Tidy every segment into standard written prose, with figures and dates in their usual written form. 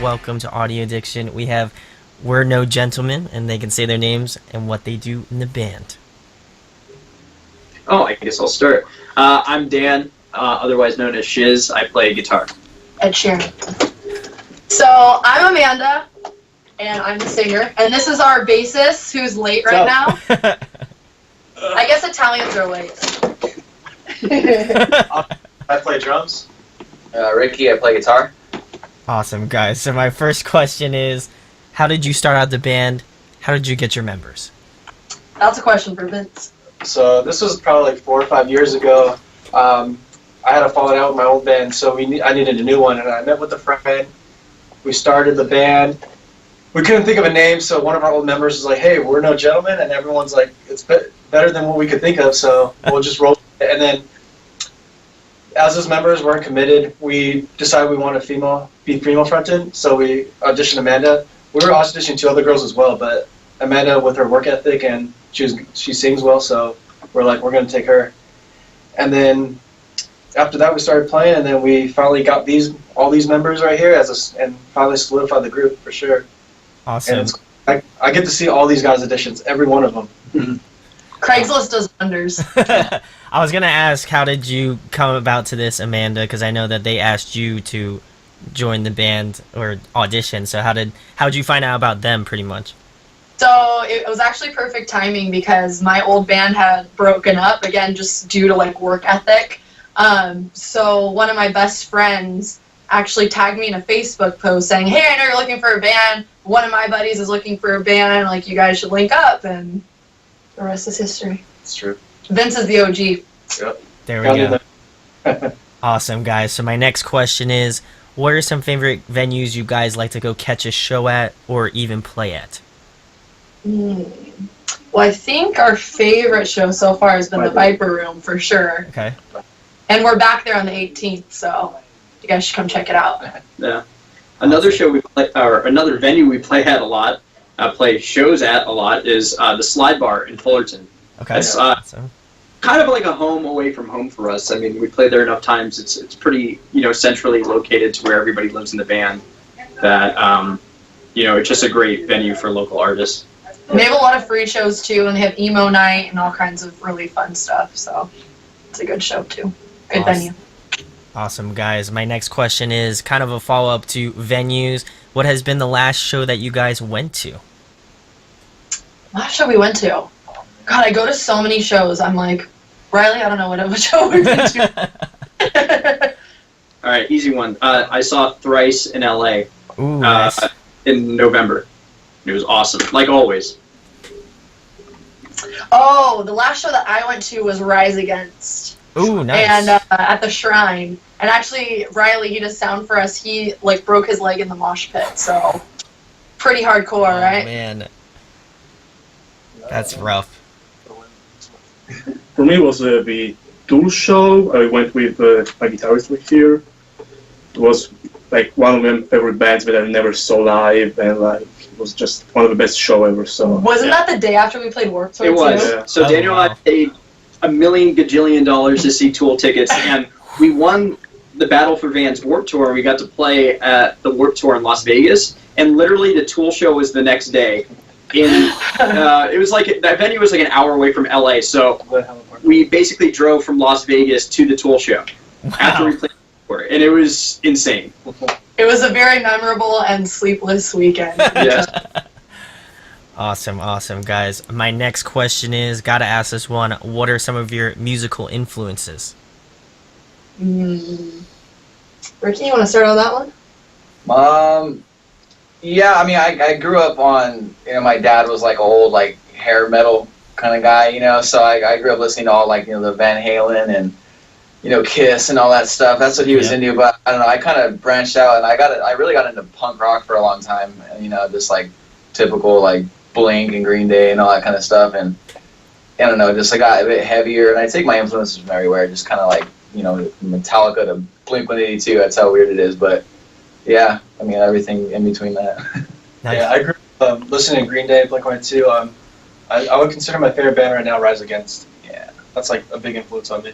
welcome to Audio Addiction. We have We're No Gentlemen, and they can say their names and what they do in the band. Oh, I guess I'll start. I'm Dan, otherwise known as Shiz. I play guitar. Ed Sheeran. So I'm Amanda, and I'm the singer. And this is our bassist, who's late right now. I guess Italians are late. I play drums. Ricky, I play guitar. Awesome, guys. So my first question is, how did you start out the band? How did you get your members? That's a question for Vince. So this was probably like 4 or 5 years ago. I had a falling out with my old band, so I needed a new one, and I met with a friend. We started the band. We couldn't think of a name, so one of our old members was like, "Hey, we're no gentlemen," and everyone's like, "It's better than what we could think of, so we'll just roll." And then, as those members weren't committed, we decided we wanted be female fronted, so we auditioned Amanda. We were auditioning 2 other girls as well, but Amanda, with her work ethic, and she sings well, so we're like, we're going to take her. And then after that, we started playing, and then we finally got all these members right here and finally solidified the group for sure. Awesome. And I get to see all these guys' auditions, every one of them. Craigslist does wonders. I was going to ask, how did you come about to this, Amanda? Because I know that they asked you to join the band or audition. So how did you find out about them, pretty much? So it was actually perfect timing because my old band had broken up, again, just due to like work ethic. So one of my best friends actually tagged me in a Facebook post saying, "Hey, I know you're looking for a band. One of my buddies is looking for a band. Like, you guys should link up." And the rest is history. It's true. Vince is the OG. Yep. There we go. Awesome, guys. So my next question is, what are some favorite venues you guys like to go catch a show at or even play at? Well, I think our favorite show so far has been the Viper Room, for sure. Okay. And we're back there on the 18th, so you guys should come check it out. Yeah. Another show we play, or another venue we play at a lot, play shows at a lot, is the Slide Bar in Fullerton. Okay. It's kind of like a home away from home for us. I mean, we play there enough times. It's pretty, centrally located to where everybody lives in the band. That it's just a great venue for local artists. And they have a lot of free shows too, and they have emo night and all kinds of really fun stuff. So it's a good show too. Good venue. Awesome, guys. My next question is kind of a follow-up to venues. What has been the last show that you guys went to? Last show we went to? God, I go to so many shows. I'm like, Riley, I don't know what show we've been to. All right, easy one. I saw Thrice in LA. Ooh, nice. In November. It was awesome, like always. Oh, the last show that I went to was Rise Against. Ooh, nice. And at the Shrine. And actually, Riley, he does sound for us. He broke his leg in the mosh pit, so pretty hardcore, right? Man, that's rough. For me, it was the Tool show. I went with my guitarist here. It was like one of my favorite bands that I never saw live, and it was just one of the best show ever. So wasn't that the day after we played Warped Tour? It was. Too? Yeah. So Daniel and I paid $1 million gajillion to see Tool tickets, and we won the Battle for Vans Warped Tour. We got to play at the Warped Tour in Las Vegas, and literally the Tool show was the next day. It was like that venue was like an hour away from LA, so we basically drove from Las Vegas to the Tool show after we played the tour, and it was insane. It was a very memorable and sleepless weekend. Yeah. Awesome, guys. My next question is, gotta ask this one, what are some of your musical influences? Ricky, you want to start on that one? Yeah, I mean, I grew up on, my dad was like old, hair metal kind of guy, so I grew up listening to all, the Van Halen and, Kiss and all that stuff. That's what he was into, but I don't know, I kind of branched out, and I really got into punk rock for a long time, and, just, typical, Blink and Green Day and all that kind of stuff, and, I don't know, just, I got a bit heavier, and I take my influences from everywhere, just kind of, Metallica to Blink-182, that's how weird it is, but, yeah, I mean, everything in between that. Nice. Yeah, I grew up listening to Green Day, Blink-182. I would consider my favorite band right now Rise Against. Yeah, that's a big influence on me.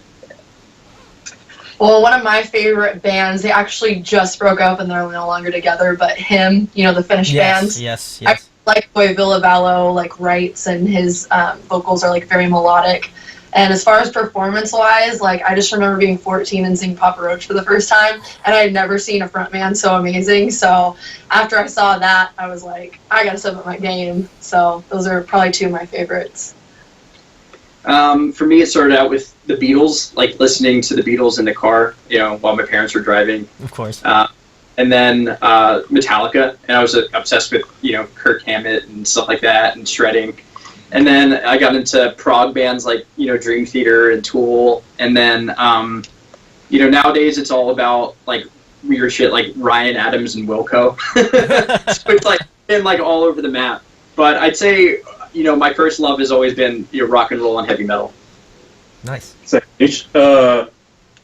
Well, one of my favorite bands, they actually just broke up and they're no longer together, but him, you know, the Finnish band. Yes. I like the way Villavallo like writes, and his vocals are like very melodic. And as far as performance-wise, like I just remember being 14 and seeing Papa Roach for the first time, and I had never seen a frontman so amazing. So after I saw that, I was like, I gotta step up my game. So those are probably two of my favorites. For me, it started out with the Beatles, like listening to the Beatles in the car, you know, while my parents were driving. Of course. And then Metallica, and I was obsessed with, you know, Kirk Hammett and stuff like that, and shredding. And then I got into prog bands like, you know, Dream Theater and Tool. And then, you know, nowadays it's all about like weird shit like Ryan Adams and Wilco. So it's like been like all over the map. But I'd say, you know, my first love has always been, you know, rock and roll and heavy metal. Nice. So I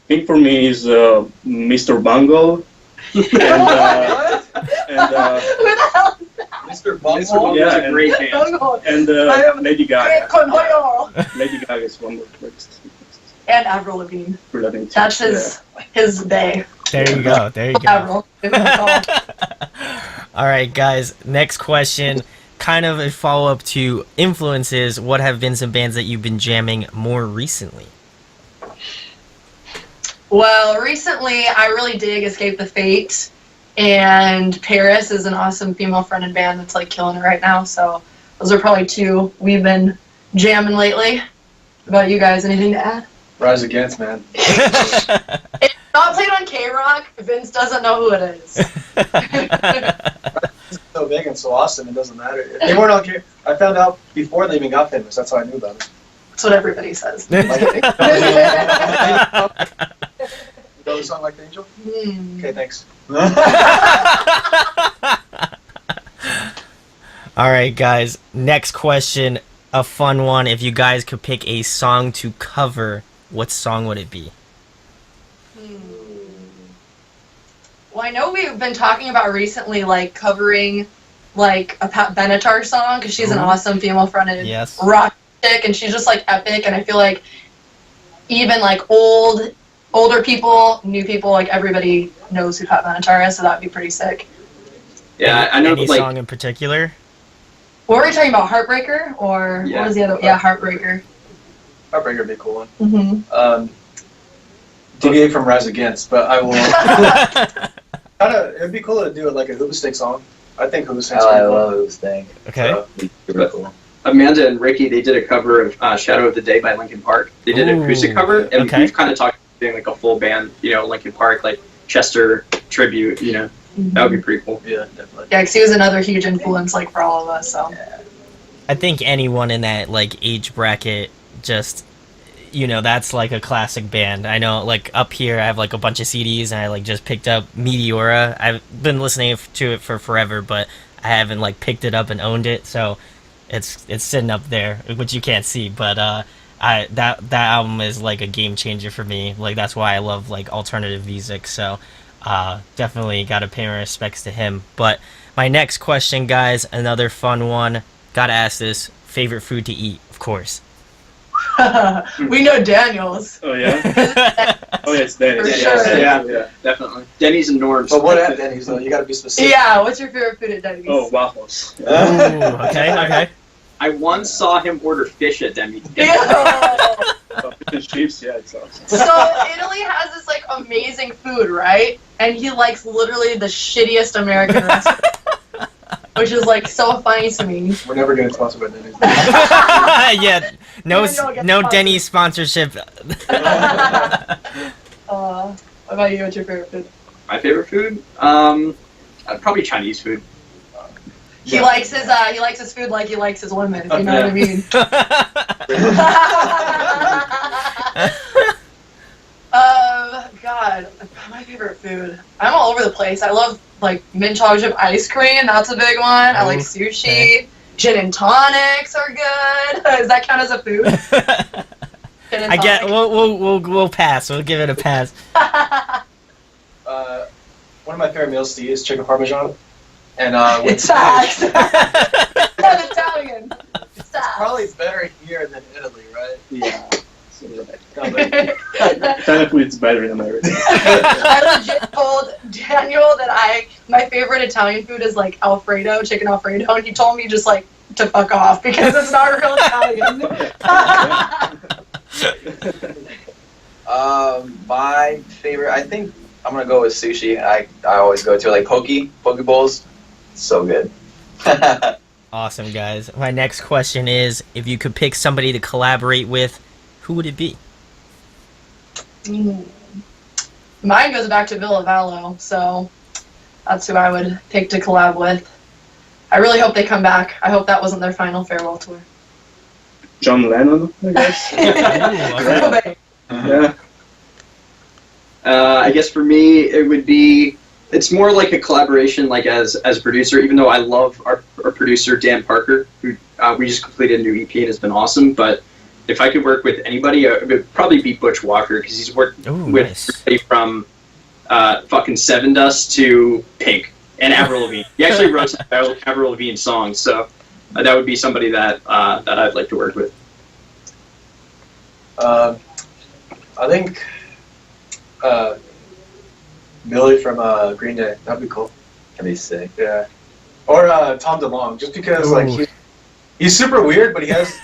think for me is Mr. Bungle. Who the hell is that? Mr. Bungle Bungle. Yeah, is a great band. And Lady Gaga. And Lady Gaga is one of the greatest. Avril Lavigne. Relating to- That's his day. There you go. There you go. Avril. All right, guys. Next question. Kind of a follow-up to influences. What have been some bands that you've been jamming more recently? Well, recently I really dig Escape the Fate, and Paris is an awesome female-fronted band that's like killing it right now. So those are probably two we've been jamming lately. What about you guys? Anything to add? Rise Against, man. It's not played on K-Rock. Vince doesn't know who it is. It's so big and so awesome, it doesn't matter. If they weren't on K, I found out before they even got famous. That's how I knew about it. That's what everybody says. You know the song Like the Angel? Okay, thanks. All right, guys. Next question. A fun one. If you guys could pick a song to cover, what song would it be? Well, I know we've been talking about recently, like, covering, like, a Pat Benatar song, because she's an awesome female-fronted Yes. rock chick, and she's just, like, epic, and I feel like even, like, older people, new people, like, everybody knows who Pat Benatar is, so that would be pretty sick. Yeah, I know, Any like, song in particular? What were we talking about, Heartbreaker, or Yeah. what was the other? Yeah, Heartbreaker. Heartbreaker would be a cool one. Mm-hmm. Deviate from Rise Against, but I will. It'd be cool to do it like a Hooba Stick song. I think Hooba Stick's I pretty cool. love this thing. Okay. Pretty cool. Amanda and Ricky, they did a cover of Shadow of the Day by Linkin Park. They did an acoustic cover, and okay. we've kind of talked about doing like a full band, you know, Linkin Park, like Chester tribute, you know. That would be pretty cool. Yeah, definitely. Yeah, because he was another huge influence, like, for all of us, so. I think anyone in that like age bracket just, you know, that's like a classic band. I know, like, up here I have like a bunch of CDs, and I like just picked up Meteora. I've been listening to it for forever, but I haven't like picked it up and owned it, so it's sitting up there, which you can't see. But that album is like a game changer for me. Like, that's why I love like alternative music. So definitely got to pay my respects to him. But my next question, guys, another fun one. Gotta ask this: favorite food to eat, of course. We know Daniel's. Oh yeah. Oh yeah, it's Dennis. For sure. Yeah, definitely. Denny's and Norm's. But what at Denny's though? You gotta be specific. Yeah, what's your favorite food at Denny's? Oh, waffles. Ooh, okay. I once saw him order fish at Denny's. Ew. Oh, fish and chips, yeah, it's awesome. So Italy has this like amazing food, right? And he likes literally the shittiest American restaurant, which is like so funny to me. We're never getting sponsored by Denny's. Yeah, no Even though it gets no sponsored. Denny's sponsorship. What about you? What's your favorite food? My favorite food? Probably Chinese food. He likes his food like he likes his women. If you know what I mean. God, my favorite food. I'm all over the place. I love like mint chocolate chip ice cream. That's a big one. I like sushi. Okay. Gin and tonics are good. Does that count as a food? Gin and I get. tonic. We'll pass. We'll give it a pass. One of my favorite meals to eat is chicken parmesan, and It's facts. Not Italian. It's facts. probably better here than Italy, right? Yeah. No, but Technically, it's better in America. I legit told Daniel that my favorite Italian food is like Alfredo, chicken Alfredo, and he told me just like to fuck off because it's not real Italian. My favorite, I think I'm gonna go with sushi. I always go to like poke bowls. So good. Awesome, guys. My next question is, if you could pick somebody to collaborate with, who would it be? Mine goes back to Villavallo, so that's who I would pick to collab with. I really hope they come back. I hope that wasn't their final farewell tour. John Lennon, I guess. Ooh, okay. Yeah. I guess for me, it would be. It's more like a collaboration, like as a producer. Even though I love our producer Dan Parker, who we just completed a new EP and it's been awesome. But if I could work with anybody, it would probably be Butch Walker because he's worked with everybody from fucking Seven Dust to Pink and Avril Lavigne. He actually wrote some Avril Lavigne songs, so that would be somebody that I'd like to work with. I think Millie from Green Day. That'd be cool. That'd be sick. Yeah. Or Tom DeLonge, just because like he's super weird, but he has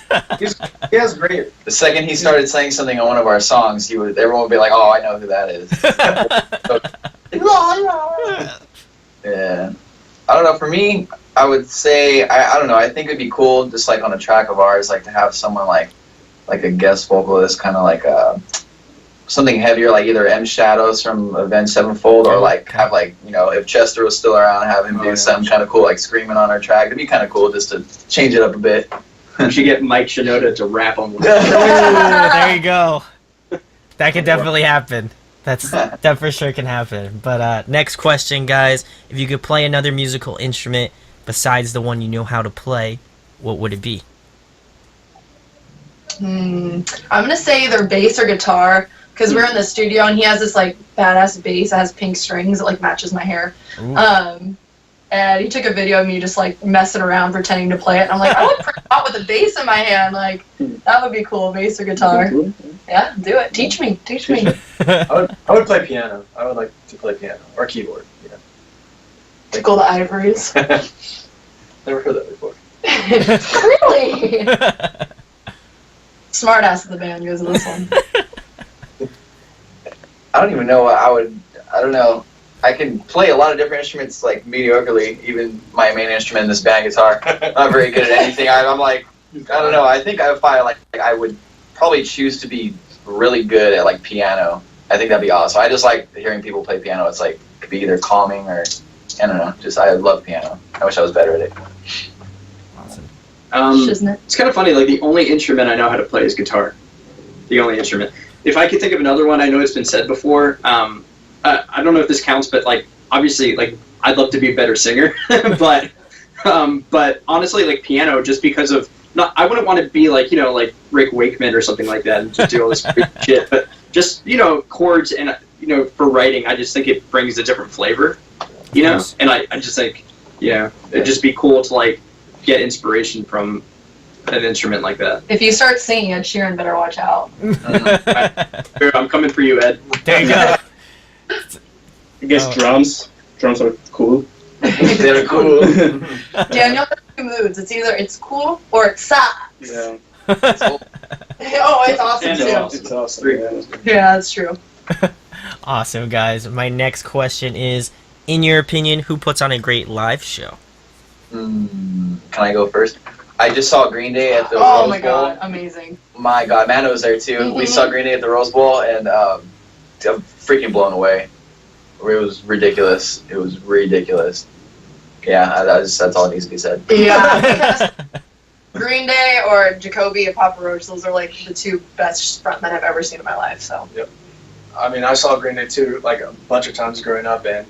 great. The second he started saying something on one of our songs, everyone would be like, "Oh, I know who that is." Yeah. I don't know. For me, I would say I don't know. I think it'd be cool, just like on a track of ours, like to have someone like a guest vocalist, kind of like something heavier, like either M Shadows from Avenged Sevenfold, or like have like, you know, if Chester was still around, have him do something kind of cool, like screaming on our track. It'd be kind of cool just to change it up a bit. We should get Mike Shinoda to rap on one. Ooh, there you go. That could definitely happen. That for sure can happen. But next question, guys. If you could play another musical instrument besides the one you know how to play, what would it be? I'm gonna say either bass or guitar, because we're in the studio and he has this like badass bass that has pink strings that like matches my hair. And he took a video of me just like messing around pretending to play it, and I'm like, I look pretty hot with a bass in my hand. Like that would be cool, bass or guitar. Yeah, do it. Teach me. I would play piano. I would like to play piano or keyboard. You know. Tickle the ivories. Never heard that before. Really? Smart ass of the band goes to this one. I don't even know what I don't know. I can play a lot of different instruments like mediocrely. Even my main instrument in this band, guitar. I'm not very good at anything. I'm like, I don't know. I think I would probably choose to be really good at like piano. I think that'd be awesome. I just like hearing people play piano. It's like, it could be either calming or, I don't know. Just, I love piano. I wish I was better at it. Awesome. It's kind of funny. Like the only instrument I know how to play is guitar. The only instrument. If I could think of another one, I know it's been said before. I don't know if this counts, but like obviously, like I'd love to be a better singer, but honestly, like piano, just because of I wouldn't want to be like, you know, like Rick Wakeman or something like that and just do all this shit. But just, you know, chords and, you know, for writing, I just think it brings a different flavor, you know? And I just think, you know, it'd just be cool to like get inspiration from an instrument like that. If you start singing, Ed Sheeran better watch out. I'm coming for you, Ed. There you go. I guess drums. Drums are cool. They're cool. Daniel has two moods. It's either it's cool or it sucks. Yeah. It's cool. Oh, it's awesome And too. It's awesome. Yeah. Yeah, that's true. Awesome, guys. My next question is, in your opinion, who puts on a great live show? Can I go first? I just saw Green Day at the Rose Oh Bowl. my god, amazing. My god, Mano was there too. We saw Green Day at the Rose Bowl, and I'm freaking blown away. It was ridiculous. It was ridiculous. Yeah, that's all that needs to be said. Yeah. Green Day or Jacoby and Papa Roach, those are like the two best frontmen I've ever seen in my life. So. Yep. I mean, I saw Green Day too, like a bunch of times growing up, and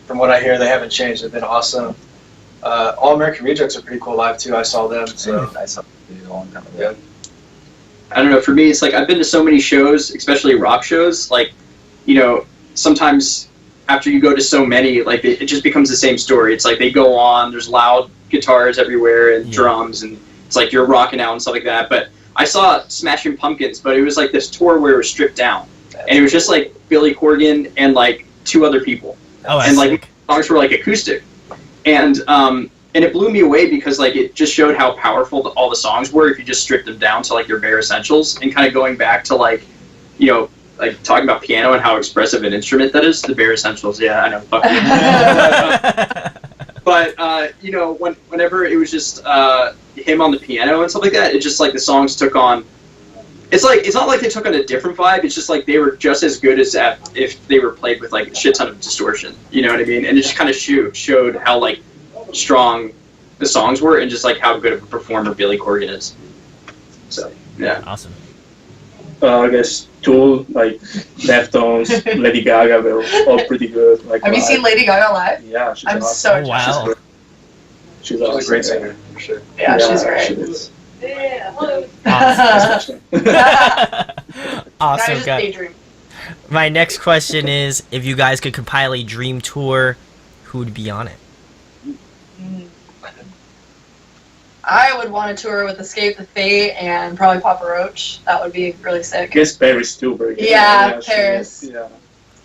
from what I hear, they haven't changed. They've been awesome. All American Rejects are pretty cool live too. I saw them. So I saw them a long time ago. Yeah. I don't know, for me, it's like I've been to so many shows, especially rock shows, like, you know, sometimes after you go to so many, like, it just becomes the same story. It's like they go on, there's loud guitars everywhere and drums, and it's like you're rocking out and stuff like that. But I saw Smashing Pumpkins, but it was like this tour where it was stripped down. and it was just like Billy Corgan and like 2 other people, Oh, and like sick. songs were like acoustic, and it blew me away because like it just showed how powerful all the songs were if you just stripped them down to like their bare essentials, and kind of going back to like, you know, like talking about piano and how expressive an instrument that is, the bare essentials. Yeah, I know. Fuck you. But you know, whenever it was just him on the piano and stuff like that, it just like the songs took on. It's like it's not like they took on a different vibe. It's just like they were just as good as if they were played with like a shit ton of distortion. You know what I mean? And it just kind of showed how like strong the songs were, and just like how good of a performer Billy Corgan is. So yeah. Awesome. I guess Tool, like Deftones, Lady Gaga were all pretty good. Like, Have you seen Lady Gaga live? Yeah, she's I'm awesome. so Oh, wow. She's She's awesome. a great singer, for sure. Yeah, she's great. She is. Awesome. That Awesome, is guys. daydream. My next question is, if you guys could compile a dream tour, who would be on it? I would want to tour with Escape the Fate and probably Papa Roach. That would be really I sick. guess Paris too, very good. Yeah, she Paris. is. Yeah,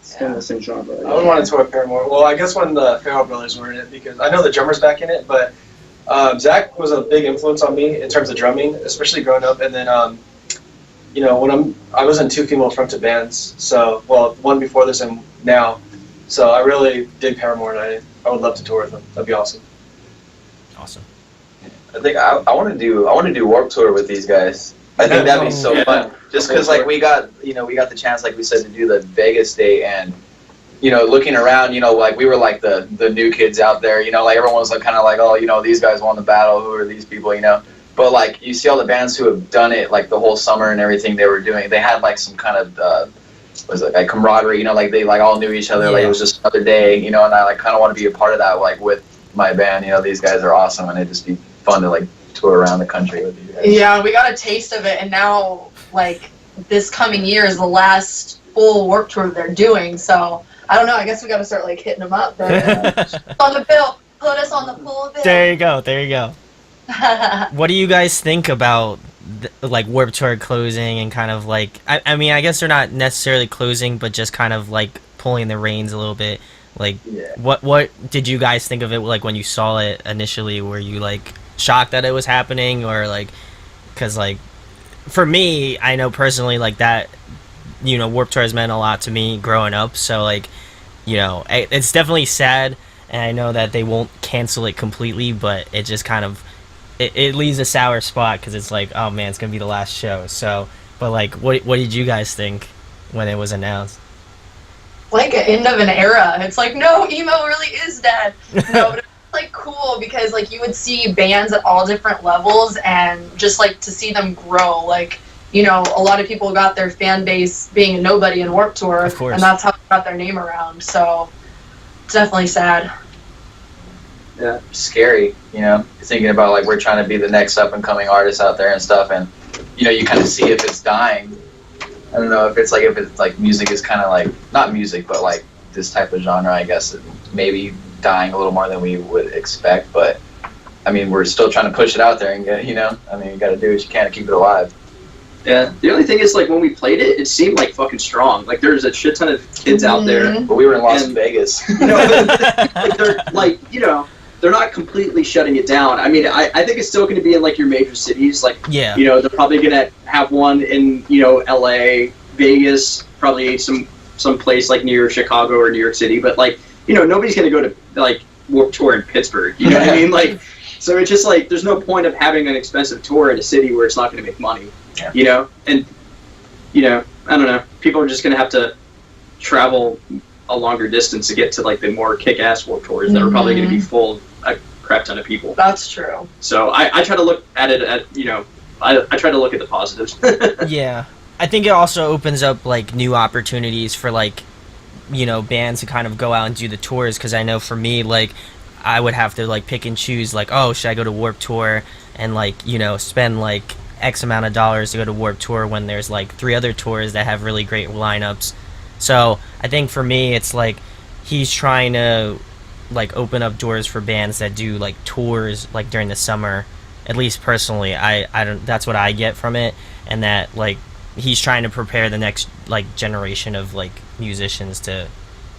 it's kind of the same genre. I would want to tour Paramore. Well, I guess when the Farrell brothers were in it, because I know the drummer's back in it, but Zach was a big influence on me in terms of drumming, especially growing up. And then, you know, when I was in 2 female fronted bands, so well, one before this and now. So I really dig Paramore, and I would love to tour with them. That'd be awesome. Awesome. I think I want to do Warped Tour with these guys. I think that'd be so Yeah. fun. Just because like we got the chance, like we said, to do the Vegas date, and you know, looking around, you know, like we were like the new kids out there, you know, like everyone was like kind of like, oh, you know, these guys won the battle, who are these people, you know? But like you see all the bands who have done it like the whole summer and everything they were doing, they had like some kind of was it like camaraderie, you know, like they like all knew each other, like it was just another day, you know, and I like kind of want to be a part of that, like with my band, you know, these guys are awesome, and it'd just be fun to like tour around the country with you guys. Yeah, we got a taste of it, and now, like, this coming year is the last full Warped Tour they're doing, so I don't know, I guess we gotta start, like, hitting them up. On the bill! Put us on the full bill! There you go. There you go. What do you guys think about like Warped Tour closing and kind of like I mean I guess they're not necessarily closing, but just kind of like pulling the reins a little bit. Like Yeah. what did you guys think of it like when you saw it initially? Were you like shocked that it was happening, or like because like for me, I know personally like that, you know, Warped Tour has meant a lot to me growing up, so like, you know, it's definitely sad, and I know that they won't cancel it completely, but it just kind of it leaves a sour spot because it's like, oh man, it's gonna be the last show. So, but like, what did you guys think when it was announced? Like an end of an era. It's like, no, emo really is dead. No, but it's like cool because like you would see bands at all different levels, and just like to see them grow. Like, you know, a lot of people got their fan base being a nobody in Warped Tour, Of course. and that's how they got their name around. So, it's definitely sad. Yeah, scary, you know, thinking about like we're trying to be the next up and coming artists out there and stuff, and you know, you kind of see if it's dying. I don't know if it's like music is kind of like not music, but like this type of genre, I guess, maybe dying a little more than we would expect. But I mean, we're still trying to push it out there and get, you know, I mean, you got to do what you can to keep it alive. Yeah. The only thing is, like, when we played it, it seemed like fucking strong. Like, there's a shit ton of kids out there. But we were in Las And- Vegas. You know, like they're like, you know, they're not completely shutting it down. I mean, I think it's still going to be in like your major cities. Like, Yeah. you know, they're probably going to have one in, you know, LA, Vegas, probably some place like near Chicago or New York City. But like, you know, nobody's going to go to like Warped Tour in Pittsburgh. You know what I mean? Like, so it's just like there's no point of having an expensive tour in a city where it's not going to make money. Yeah. You know, and you know, I don't know. People are just going to have to travel a longer distance to get to like the more kick-ass Warped Tours that are probably going to be full of a crap ton of people. That's true. So I try to look at it at, you know, I try to look at the positives. Yeah, I think it also opens up like new opportunities for like, you know, bands to kind of go out and do the tours, because I know for me, like, I would have to like pick and choose, like, oh, should I go to Warped Tour and like, you know, spend like X amount of dollars to go to Warped Tour when there's like 3 other tours that have really great lineups. So I think for me, it's like he's trying to like open up doors for bands that do like tours like during the summer. At least personally, I don't. That's what I get from it, and that like he's trying to prepare the next like generation of like musicians to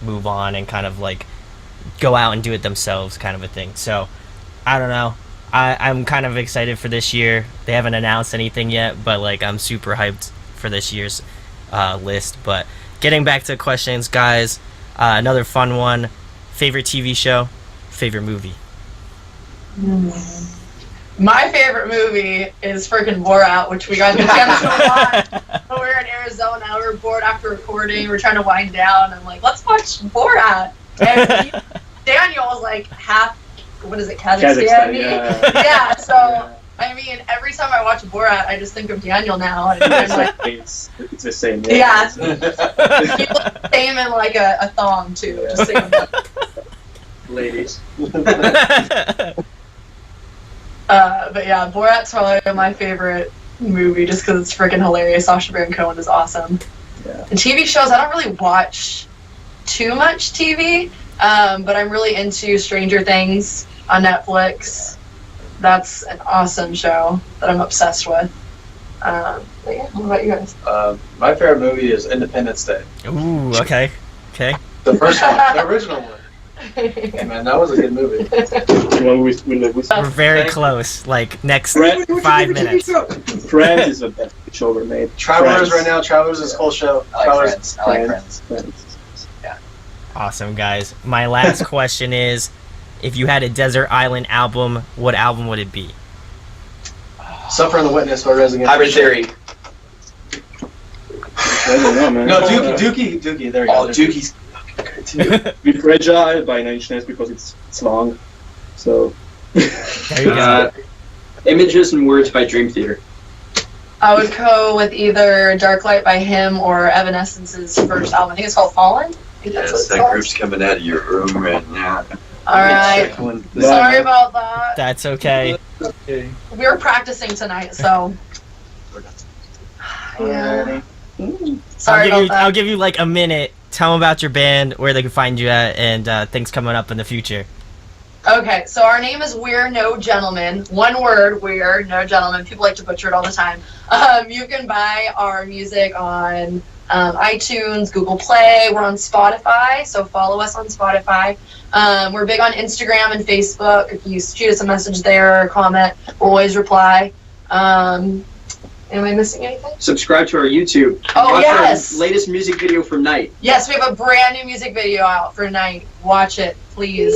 move on and kind of like go out and do it themselves, kind of a thing. So I don't know. I'm kind of excited for this year. They haven't announced anything yet, but like I'm super hyped for this year's list. But getting back to questions, guys, another fun one. Favorite TV show, favorite movie. My favorite movie is freaking Borat, which we got the chance to watch. When we were in Arizona, we were bored after recording. We were trying to wind down. I'm like, let's watch Borat. And Daniel was like half, what is it, Kazakhstan? Yeah, so I mean, every time I watch Borat, I just think of Daniel now. And I'm like, it's the same. yeah. He looks the same in like a thong too. Just saying. Ladies. But yeah, Borat's probably my favorite movie just because it's freaking hilarious. Sacha Baron Cohen is awesome. Yeah. And TV shows, I don't really watch too much TV, but I'm really into Stranger Things on Netflix. That's an awesome show that I'm obsessed with. But yeah, what about you guys? My favorite movie is Independence Day. Ooh, okay. The first one, the original one. Hey man, that was a good movie. We're very close. Like next Friends. 5 minutes. Friends is the best show ever made. Travelers Friends. right now. Travelers is whole show. I like Travelers. Friends. I like Friends. Friends. Awesome, guys. My last question is, if you had a desert island album, what album would it be? Suffer and the Witness by Resident. Hybrid Theory. I don't know, man. No, Dookie. There you go. Oh, Dookie's good too. Be Fragile by Nine Inch Nails because it's long. So. There you go. Images and Words by Dream Theater. I would go with either Dark Light by him or Evanescence's first album. I think it's called Fallen. I think that's what Yes, it's that called. group's coming out of your room right now. Alright. Sorry about that. That's okay. We were practicing tonight, so. Yeah. Sorry about that. I'll give you like a minute. Tell them about your band, where they can find you at, and things coming up in the future. Okay, so our name is We're No Gentlemen. One word, We're No Gentlemen. People like to butcher it all the time. You can buy our music on iTunes, Google Play. We're on Spotify, so follow us on Spotify. We're big on Instagram and Facebook. If you shoot us a message there or comment, we'll always reply. Am I missing anything? Subscribe to our YouTube. Oh, Watch yes. our latest music video from Night. Yes, we have a brand new music video out for Night. Watch it, please.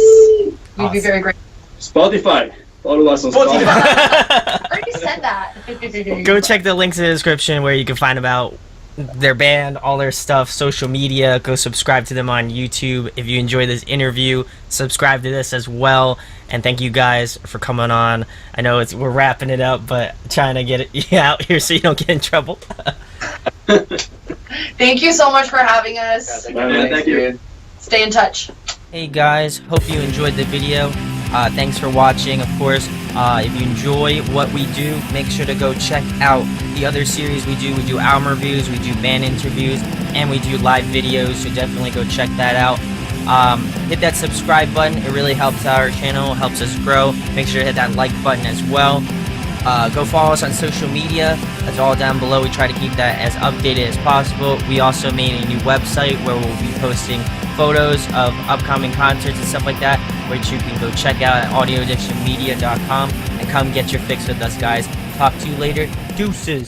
You'd be very grateful. Spotify. Follow us on Spotify. Spotify. I already said that. Go check the links in the description where you can find about their band, all their stuff, social media. Go subscribe to them on YouTube. If you enjoy this interview, subscribe to this as well. And thank you guys for coming on. I know we're wrapping it up, but trying to get it out here so you don't get in trouble. Thank you so much for having us. Thank you. Stay in touch. Hey guys, hope you enjoyed the video. Thanks for watching, of course. If you enjoy what we do, make sure to go check out the other series we do. We do album reviews, we do band interviews, and we do live videos, so definitely go check that out. Hit that subscribe button. It really helps our channel, helps us grow. Make sure to hit that like button as well. Go follow us on social media. That's all down below. We try to keep that as updated as possible. We also made a new website where we'll be posting photos of upcoming concerts and stuff like that, which you can go check out at audioaddictionmedia.com and come get your fix with us, guys. Talk to you later. Deuces.